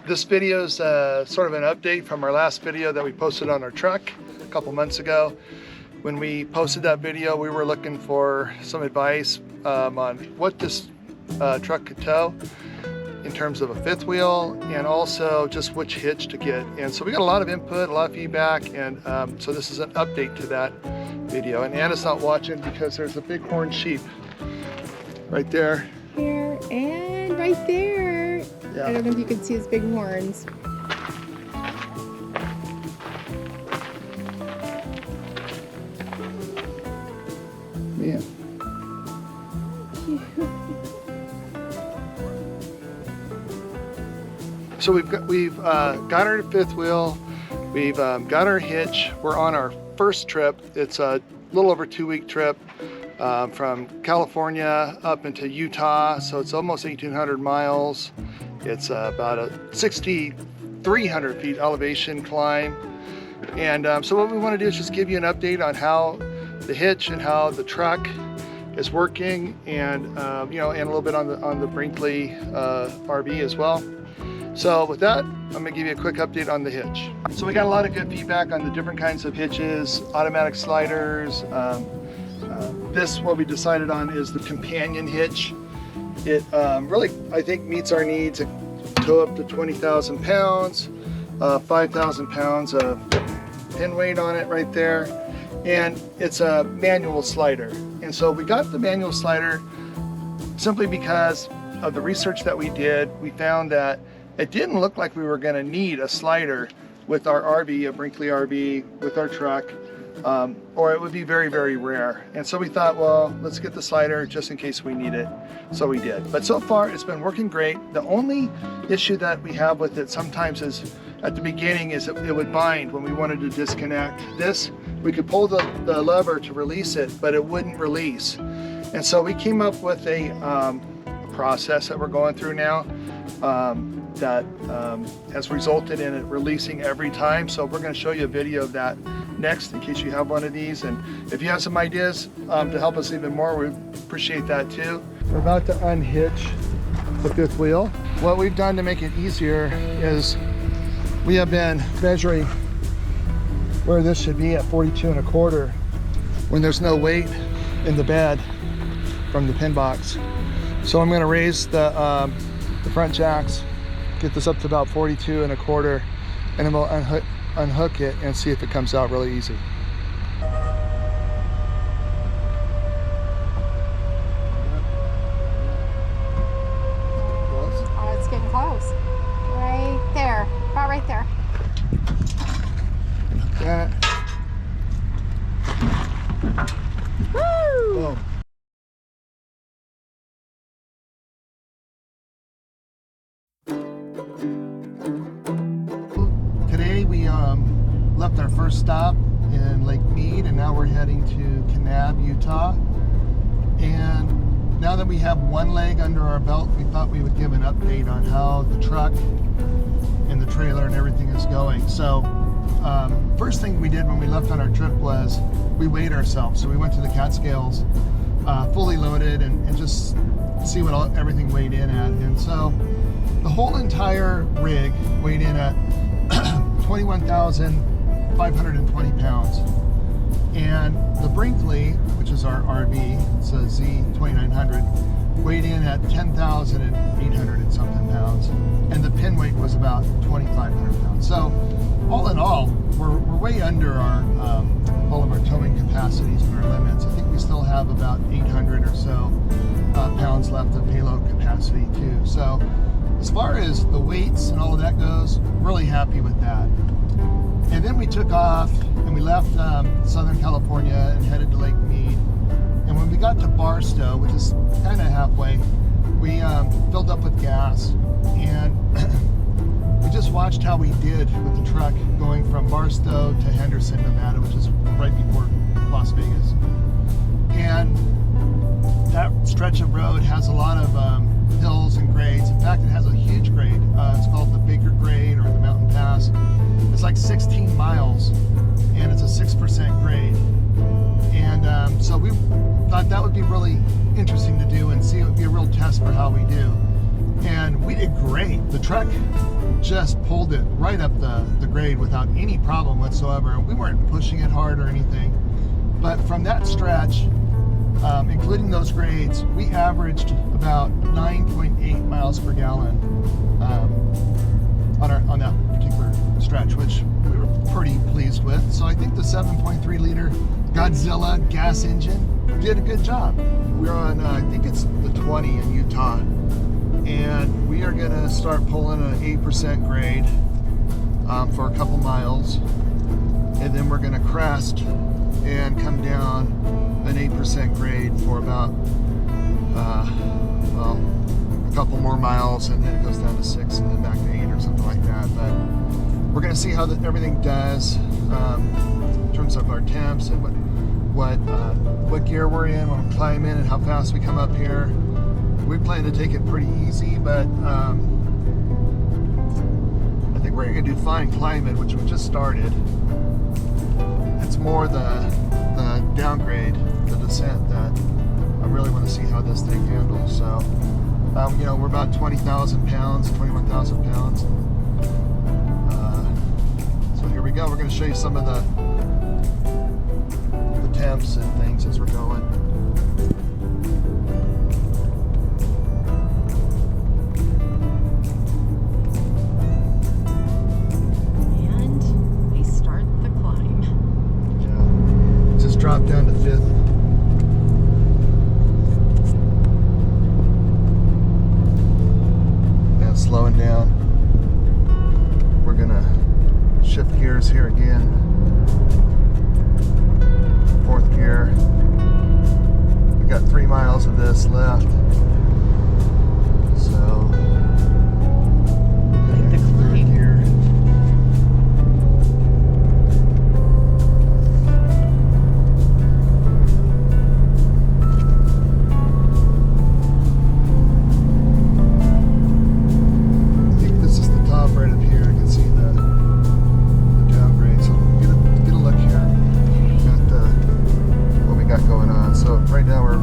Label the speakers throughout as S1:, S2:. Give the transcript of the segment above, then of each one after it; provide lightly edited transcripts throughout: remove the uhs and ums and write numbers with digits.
S1: This video is sort of an update from our last video that we posted on our truck a couple months ago. When we posted that video, we were looking for some advice on what this truck could tow in terms of a fifth wheel, and also just which hitch to get. And so we got a lot of input, a lot of feedback, and so this is an update to that video. And Anna's not watching because there's a big horn sheep right there.
S2: Here and right there. Yeah. I don't know if you can see his big horns.
S1: Yeah. So we've got our fifth wheel, we've got our hitch. We're on our first trip. It's a little over 2-week trip from California up into Utah. So it's almost 1,800 miles. It's about a 6,300 feet elevation climb. And so what we want to do is just give you an update on how the hitch and how the truck is working, and you know, and a little bit on the Brinkley RV as well. So with that, I'm going to give you a quick update on the hitch. So we got a lot of good feedback on the different kinds of hitches, automatic sliders. This, what we decided on, is the companion hitch. It really, I think, meets our needs. It tow up to 20,000 pounds, 5,000 pounds of pin weight on it right there. And it's a manual slider. And so we got the manual slider simply because of the research that we did. We found that it didn't look like we were going to need a slider with our RV, a Brinkley RV, with our truck, or it would be very, very rare. And so we thought, well, let's get the slider just in case we need it. So we did. But so far, it's been working great. The only issue that we have with it sometimes is at the beginning is it would bind when we wanted to disconnect. This, we could pull the lever to release it, but it wouldn't release. And so we came up with a process that we're going through now that has resulted in it releasing every time. So we're going to show you a video of that next in case you have one of these. And if you have some ideas to help us even more, we appreciate that too. We're about to unhitch the fifth wheel. What we've done to make it easier is we have been measuring where this should be at 42 1/4 when there's no weight in the bed from the pin box. So I'm going to raise the front jacks, get this up to about 42 1/4, and then we'll unhook it and see if it comes out really easy.
S2: Oh, it's getting close. Right there. About right there.
S1: That.
S2: Woo!
S1: Whoa. Today we left our first stop in Lake Mead, and now we're heading to Kanab, Utah. And now that we have one leg under our belt, we thought we would give an update on how the truck and the trailer and everything is going. So first thing we did when we left on our trip was we weighed ourselves. So we went to the Catskills fully loaded and just see what everything weighed in at. And so the whole entire rig weighed in at 21,520 pounds. And the Brinkley, which is our RV, it's a Z2900, weighed in at 10,800 and something pounds. And the pin weight was about 2,500 pounds. So all in all, we're way under our all of our towing capacities and our limits. I think we still have about 800 or so pounds left of payload capacity too. So as far as the weights and all of that goes, really happy with that. And then we took off and we left Southern California and headed to Lake Mead. And when we got to Barstow, which is kind of halfway, we filled up with gas, and we just watched how we did with the truck going from Barstow to Henderson, Nevada, which is right before Las Vegas. And that stretch of road has a lot of hills and grades. In fact, it has a huge grade. It's called the Bigger Grade or the Mountain Pass. It's like 16 miles, and it's a 6% grade. And so we thought that would be really interesting to do and see. It would be a real test for how we do. And we did great. The truck just pulled it right up the grade without any problem whatsoever. We weren't pushing it hard or anything. But from that stretch, including those grades, we averaged about 9.8 miles per gallon on that particular stretch, which we were pretty pleased with. So I think the 7.3 liter Godzilla gas engine did a good job. We're on, I think it's the 20 in Utah, and we are gonna start pulling an 8% grade for a couple miles, and then we're gonna crest and come down an 8% grade for about, well, a couple more miles, and then it goes down to 6 and then back to 8 or something like that. But we're gonna see how everything does in terms of our temps and what gear we're in when we climb in and how fast we come up here. We plan to take it pretty easy, but I think we're gonna do fine climbing, which we just started. It's more the downgrade, the descent, that I really want to see how this thing handles. So, you know, we're about 20,000 pounds, 21,000 pounds. So here we go. We're going to show you some of the temps and things as we're going. Drop down to 5th. And slowing down. We're gonna shift gears here again. 4th gear. We got 3 miles of this left. So
S2: like the climb.
S1: gear. Right now we're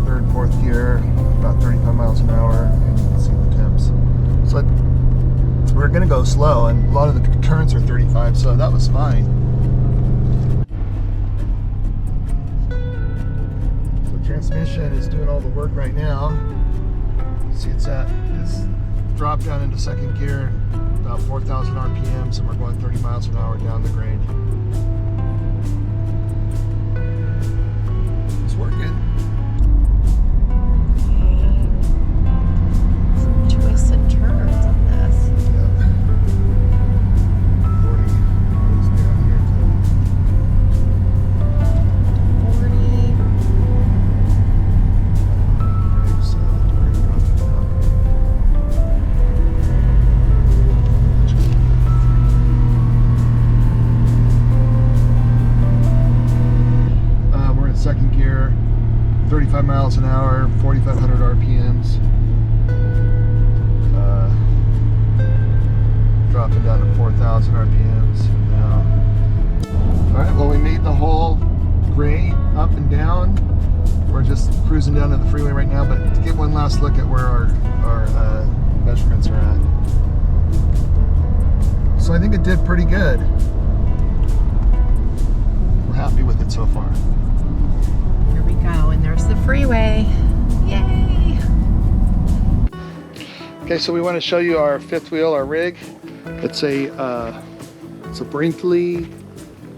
S1: 3rd, 4th gear, about 35 miles an hour, and you can see the temps. So we're gonna go slow, and a lot of the turns are 35, so that was fine. So transmission is doing all the work right now. You see it's dropped down into 2nd gear, about 4,000 RPMs, and we're going 30 miles an hour down the grade. Working.
S2: Some twists and turns on this.
S1: Yep. 40 goes down here to
S2: 40.
S1: brakes, already dropping down. We're in 2nd gear, 35 miles an hour, 4,500 RPMs. Dropping down to 4,000 RPMs now. All right, well, we made the whole grade up and down. We're just cruising down to the freeway right now, but to get one last look at where our measurements are at. So I think it did pretty good. We're happy with it so far.
S2: Here we go, and there's the freeway. Yay!
S1: Okay, so we want to show you our 5th wheel, our rig. It's a Brinkley.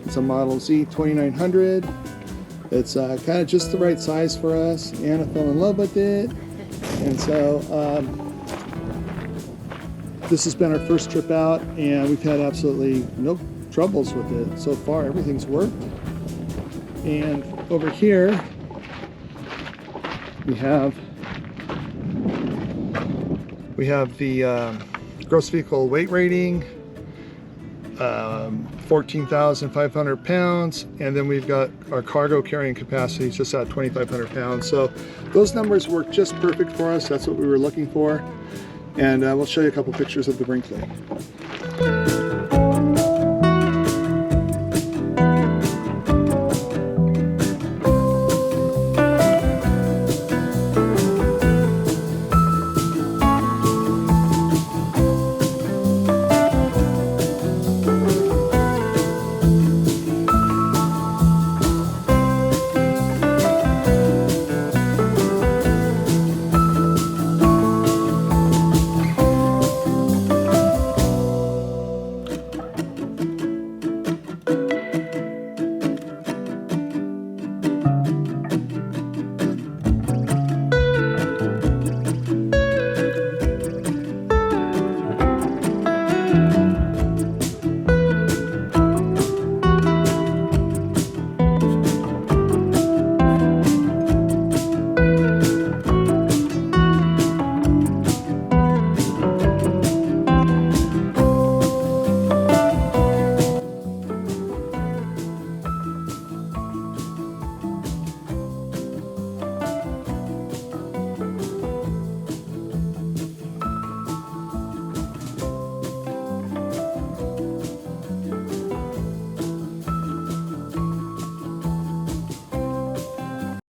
S1: It's a model Z2900. It's kind of just the right size for us. Anna fell in love with it, and so this has been our first trip out, and we've had absolutely no troubles with it so far. Everything's worked. And over here we have the gross vehicle weight rating, 14,500 pounds, and then we've got our cargo carrying capacity just at 2,500 pounds. So those numbers work just perfect for us. That's what we were looking for, and we'll show you a couple pictures of the Brinkley.